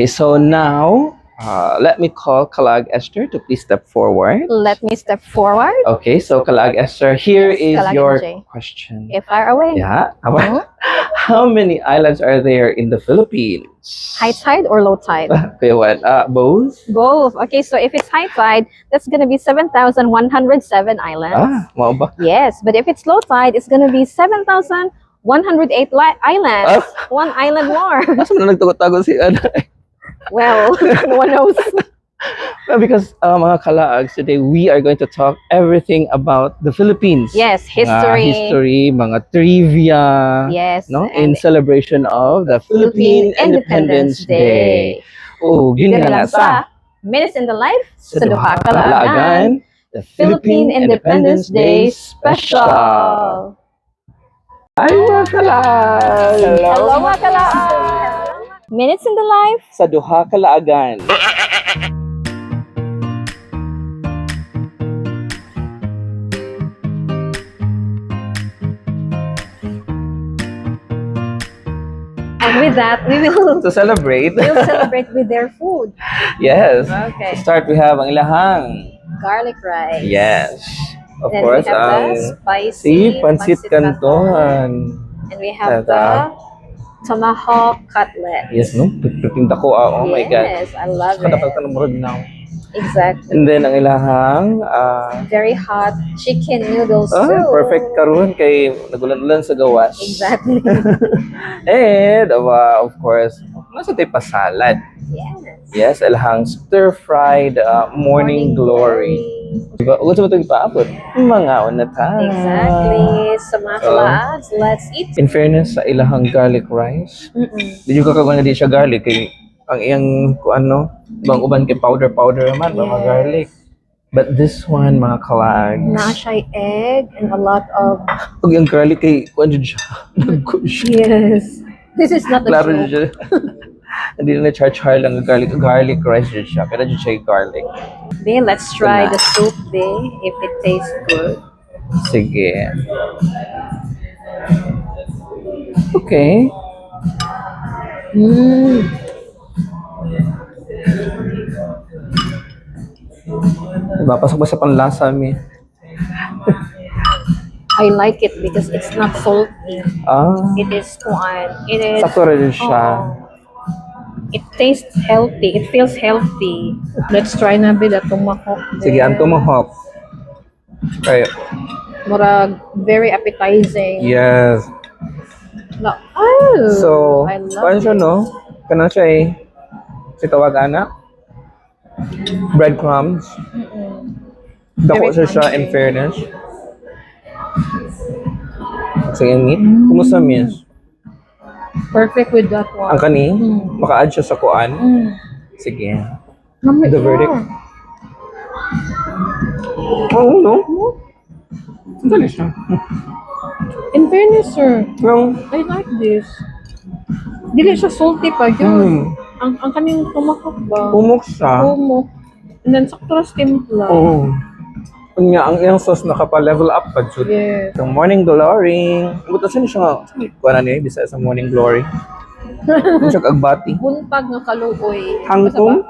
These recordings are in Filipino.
Okay, so now, let me call Kalag Esther to please step forward. Let me step forward. Okay, so Kalag Esther, here Yes, is Kalag your MJ. question. If far away. Yeah. Mhm. How many islands are there in the Philippines? High tide or low tide? Okay, what? Both? Both. Okay, so if it's high tide, that's gonna be 7,107 islands. Mau ba? Yes, but if it's low tide, it's gonna be 7,108 islands. One island more. Asa mo na nagtago-tago si ano? Well, no one knows. Well, because mga kalaags, today we are going to talk everything about the Philippines. Yes, Mga history. history, mga trivia. Yes, No? and In celebration of the Philippine Independence Day. Oh, yun Dito nga lang nga sa Minutes in the Life sa sa Duha ka Laagan. Laagan, the Philippine Independence Day Special. Ay, mga kalaags! Hello mga kalaan! Minutes in the Life. Sa Duha ka Laagan. And with that, we'll celebrate. celebrate with their food. Yes. Okay. To start, we have ang ilahang. Garlic rice. Yes. Of Then course, we have ang the spicy si Pansit Canton. And we have the tomahawk cutlet. Yes, no? Pagpipinta ko. Oh my God. Yes, I love Kada it. ka ng murag now. Exactly. And then, ang ilahang, Very hot chicken noodles too. perfect karon kay nagulan-ulan sa gawas. Exactly. And, of course, nasa tayo pa salad. Yes. Yes, ilahang stir-fried morning glory. Diba? Huwag sa matang paabot. Mga unatan. Exactly. So mga kalaags, let's eat. In fairness, sa ilahang garlic rice, di yung kakagawa na di siya garlic. Kay, ang iyang, kung ano, bang uban kay powder naman, mga garlic. But this one, mga kalaags, Na siya egg and a lot of... pag yung garlic kay, kung ano siya, nagko siya. Yes. This is not a Klaro joke. siya. Hindi na char lang garlic rice dyan siya. Pero dyan siya yung garlic. Okay, let's try the soup day if it tastes good. Sige. Okay. Diba? Pasok ba sa panlasa mi? I like it because it's not salty. It is It is... Sakto rin siya. It tastes healthy. It feels healthy. Let's try na bit at tomahawk. Sige, ang tomahawk. Okay. Murag, very appetizing. Yes. No. Oh, So, I love paano siya, no? Kanang siya eh. Si tawag ana? Breadcrumbs. Dako Very siya in crunchy. fairness. Sige, meat. Kumusta, miss? Perfect with that one. Ang kani, maka-add siya sa kuan. Sige. Namit The siya. verdict. Oo, no? Ang dali siya. In fairness, sir, Yung, I like this. Dili siya salty pa yun. Ang kaning tumakot ba? umok siya. Humok. And then sakto na timpla. Oo. Kunya, ang iyang sauce nakapa-level up pa, Jude. Yes. Yung morning glory. Buto siya siya nga. Kuha na niya, bisa sa morning glory. Ang siya kagbati. Buntag nga kaluoy. Kangkong?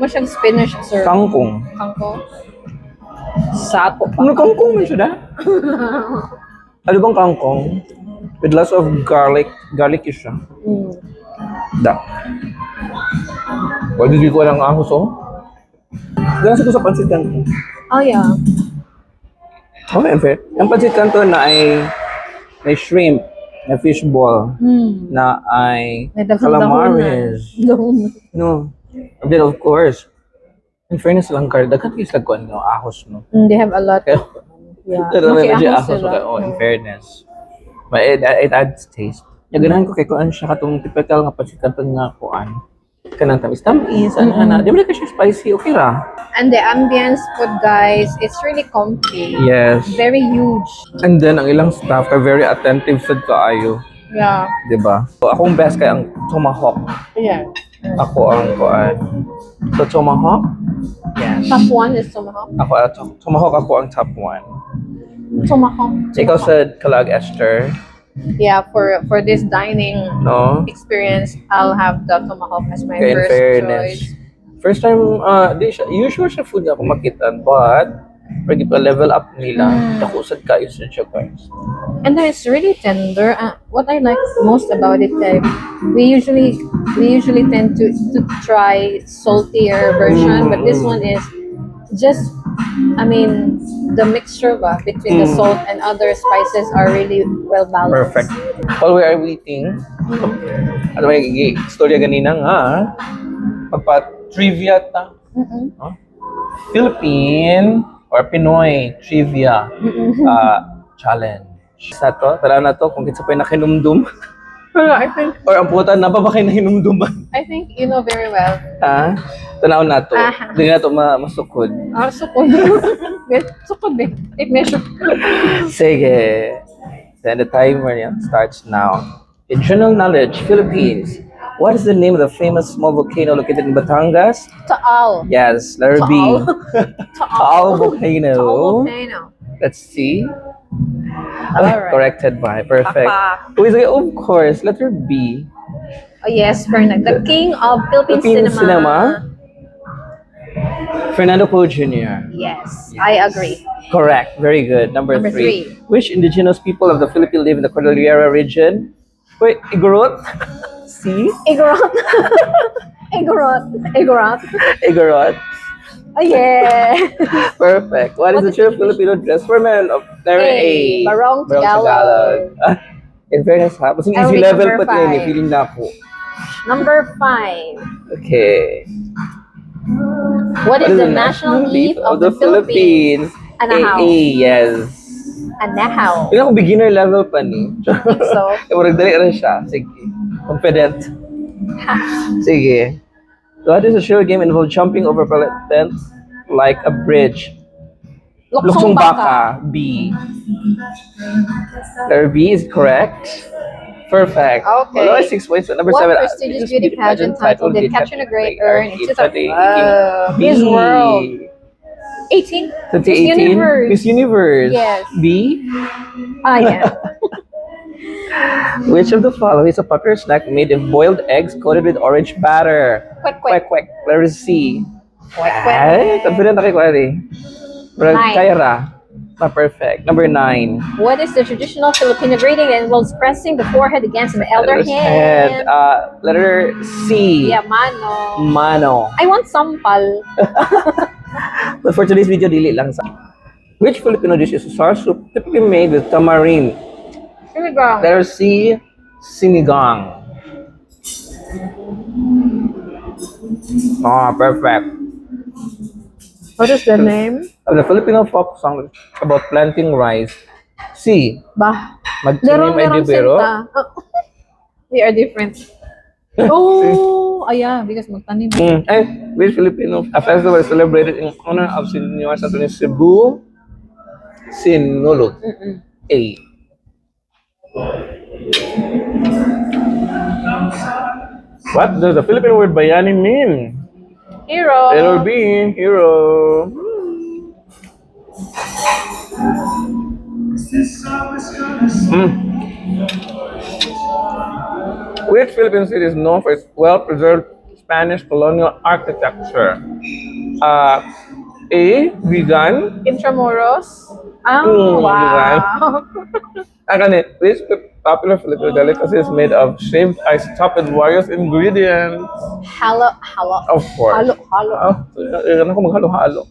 Masyang spinach, sir. Kangkong. Kangkong. Sato pa. Ano kangkong man siya da? Ano bang kangkong? With lots of garlic. Garlic is siya. Da. Pwede di ko lang ahos, oh. Ganun sa pansit canton. Oh, yeah. Oh, in fact. Ang pansit canton na ay may shrimp, na fishball, na ay May daghang calamares. Dahon. No. And then, of course, in fairness lang, daghan kayo sa kuwan, no, ahos, no. They have a lot. Kaya, Yeah. pero may medyo Makiahos ahos, sila. oh, in fairness. But it adds taste. Yung ganahan ko kay kuan siya katong typical nga pansit canton nga kuan. Kanang tamis-tamis, ana. Di ba ka siya spicy, okay ra. And the ambience food, guys, it's really comfy. Yes. Very huge. And then, ang ilang staff are very attentive sa kaayo. Yeah. Di ba? So, akong best kay ang tomahawk. Yeah. Ako ang kuan. So, tomahawk? Yes. Top one is tomahawk. Ako, tomahawk ako ang top one. Tomahawk. Ikaw sa Kalag Esther, Yeah, for this dining No? experience, I'll have the tomahawk as my Kaya in first fairness. choice. First time, di siya, usual siya food nga akong makitan, but pwede pa level up nila. Takusad kayo siya guys. And then it's really tender. What I like most about it, we usually tend to try saltier version, but this one is just, I mean, the mixture between the salt and other spices are really well balanced. Perfect. While we are waiting, ano may istorya ganina nga, magpa-trivia ta. Huh? Philippine or Pinoy trivia challenge. Sa to, tara na to, kung kitsa pa yung nakinumdum. I think Or ang puta, na ba kayo nahinumduman? I think you know very well. Ha? Tanaw na to. Aha. Hindi na to masukod. Sukod. Sukod eh. Take measure. Sige. Then the timer niya starts now. In general knowledge, Philippines. What is the name of the famous small volcano located in Batangas? Taal. Yes, letter B. Taal volcano. Volcano. Let's see. Alright. Corrected by. Perfect. Papa. Who is it? Of course, letter B. Oh yes, Fernand, the king of Philippine cinema. Fernando Poe Jr. Yes, I agree. Correct. Very good. Number Number three. three. Which indigenous people of the Philippines live in the Cordillera region? Wait, Igorot? C? Igorot. Igorot. Igorot. Igorot. Oh yeah. Perfect. What is the true Filipino dress for men of letter A? Barong Tagalog. In fairness ha, mas I'll easy be level number pa tayo, five. feeling na ako. Number 5. Okay. What is the national leaf of the Philippines? Anahaw. yes. Anahaw. Hindi ako beginner level pa ni. So, Nagdali rin siya. Sige. Confident. Sige. What is a show game involved jumping over tents like a bridge? Luksong Baka. B. Letter B is correct. Perfect. Okay. Well, 6 points. Number What 7. prestigious beauty pageant title did Catherine the Great earn in 2018? B. Miss World. 18? 2018. Miss Universe. Yes. B. Yeah. Which of the following is a popular snack made of boiled eggs coated with orange batter? Quick, Quack, quack. Letter C. Quick, Ay, confident na kay Kwari. Pero Nine. Kyra. Not perfect. Number 9. What is the traditional Filipino greeting that involves pressing the forehead against an elder hand? Letter C. Yeah, mano. Mano. I want sampal. But for today's video, dili lang sa. Which Filipino dish is a sour soup typically made with tamarind? Sinigang. Letter C. Sinigang. Perfect. What is the name? The Filipino folk song about planting rice. C. Bah. Magtanim ay dibero. We are different. Oh, yeah, because magtanim. Which Filipino a festival is celebrated in honor of Señor Santo Niño Cebu? Sinulog. A. What does the Filipino word bayani mean? Hero. Letter B. Hero. Which Philippine city is known for its well-preserved Spanish colonial architecture? A. Vigan. Intramuros. Mm, Wow. Which popular Filipino delicacy is made of shaved ice topped with various ingredients? Halo. Of course. Halo. Ano ko maghalo-halo.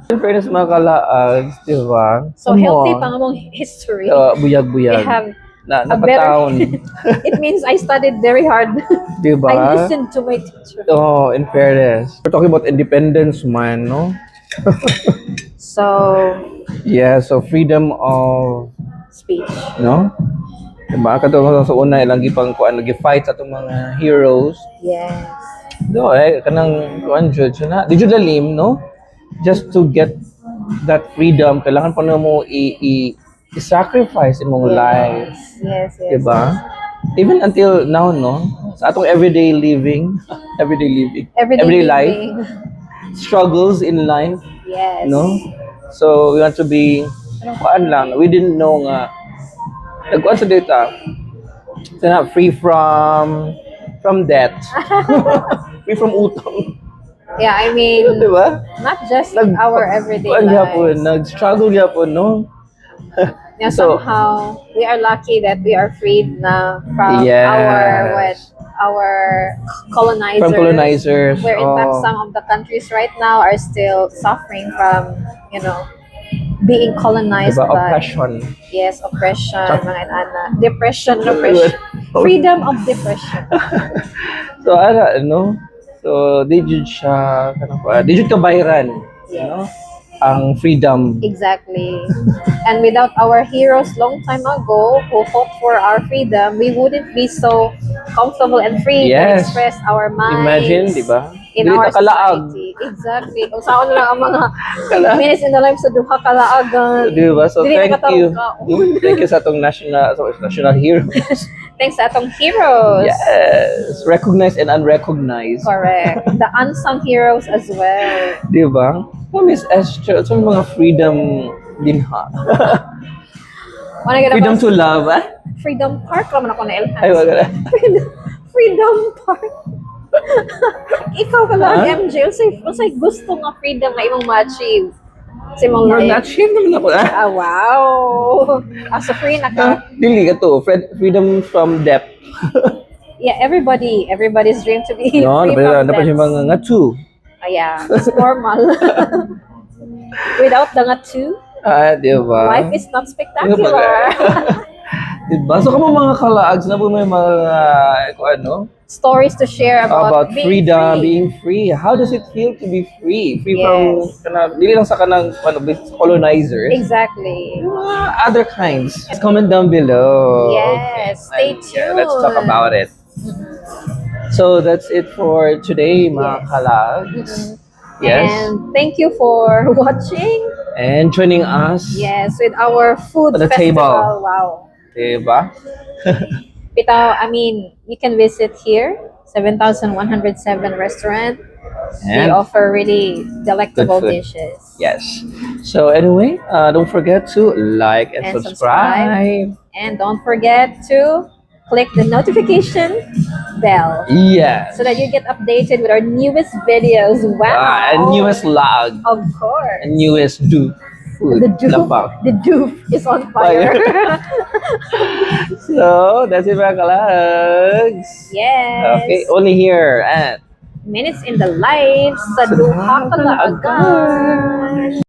In fairness mga kalaags, di ba? So Come healthy on. pa nga mong history. Buyag-buyag. We have a Napataon. It means I studied very hard. Di ba? I listened to my teacher. Oh, in fairness. We're talking about independence, man, no? So, Yeah, so freedom of, speech. no? Diba? Katulad sa una, ilang gipang kuan, nag-fight sa itong mga heroes. Yes. Do, kanang kuan, judge na. Di jud lalim, no? Just to get that freedom, kailangan pa na mo i-sacrifice imong life. Yes. Diba? Even until now, no? Sa atong everyday living, everyday life, living. struggles in life, Yes. no? So we want to be, kuan lang, we didn't know nga Nagkuhan sa data. It's not free from debt. Free from utang. Yeah, I mean, Di ba? not just our everyday Kuan gyapon, lives. nag-struggle gyapon, no? Yeah, So- somehow we are lucky that we are freed na from Yes. our colonizers. From colonizers. Where in fact Oh. some of the countries right now are still suffering from, being colonized Diba? by Oppression. yes, oppression, mga inana, depression, freedom of depression. So, ano? So, di jud siya, di jud kabayran. You know? Ang freedom. Exactly. And without our heroes long time ago who fought for our freedom, we wouldn't be so comfortable and free to Yes. express our minds. Imagine, di ba? In Dili our ta kalaag. society. Exactly. Kung saan lang ang mga Kalaag. minutes in the life sa duha kalaagan. Di ba? So, Dili thank you. nakataong Thank you sa atong national heroes. Thanks sa atong heroes. Yes. Recognized and unrecognized. Correct. The unsung heroes as well. Di ba? Oh, Miss Esther, sa mga freedom din ha. Wanna get Freedom about to love, ah? Freedom Park naman ako na Ay, Elhans. wag na. Freedom Park. Ikaw ka lang, Ha? MJ. Unsay gusto nga freedom na imong ma-achieve sa imong Or life? na-achieve naman ako, ah? Ah, wow. So free na ka. Dili ka to. Freedom from debt. Yeah, everybody's dream to be No, free from dapat debts. yung mga nga two. Ah, yeah, it's normal. Without the nga two, Di ba? life is not spectacular. Diba? So, kamo mga kalaag, na po may mga, ano, Stories to share about about, being freedom, free. being free. How does it feel to be free? Free Yes. from, dili lang sa kanang, colonizers. Exactly. Mga other kinds. Just comment down below. Yes, stay And, yeah, let's talk tuned. about it. So that's it for today, mga Yes. kalags. Yes. And thank you for watching. And joining us. Yes, with our food On the festival. table. Wow. Diba? Pitaw, I mean, you can visit here, 7107 restaurant. They And offer really delectable Good food. dishes. yes. So anyway, don't forget to like and, And subscribe. And don't forget to click the notification bell Yes. so that you get updated with our newest videos. Wow. And newest log. Of course. And newest do food. The doof, Lapang. the doof is on fire. So that's it, mga kalags. Yes. Okay, only here at Minutes in the lives sa Duha Kalaagan.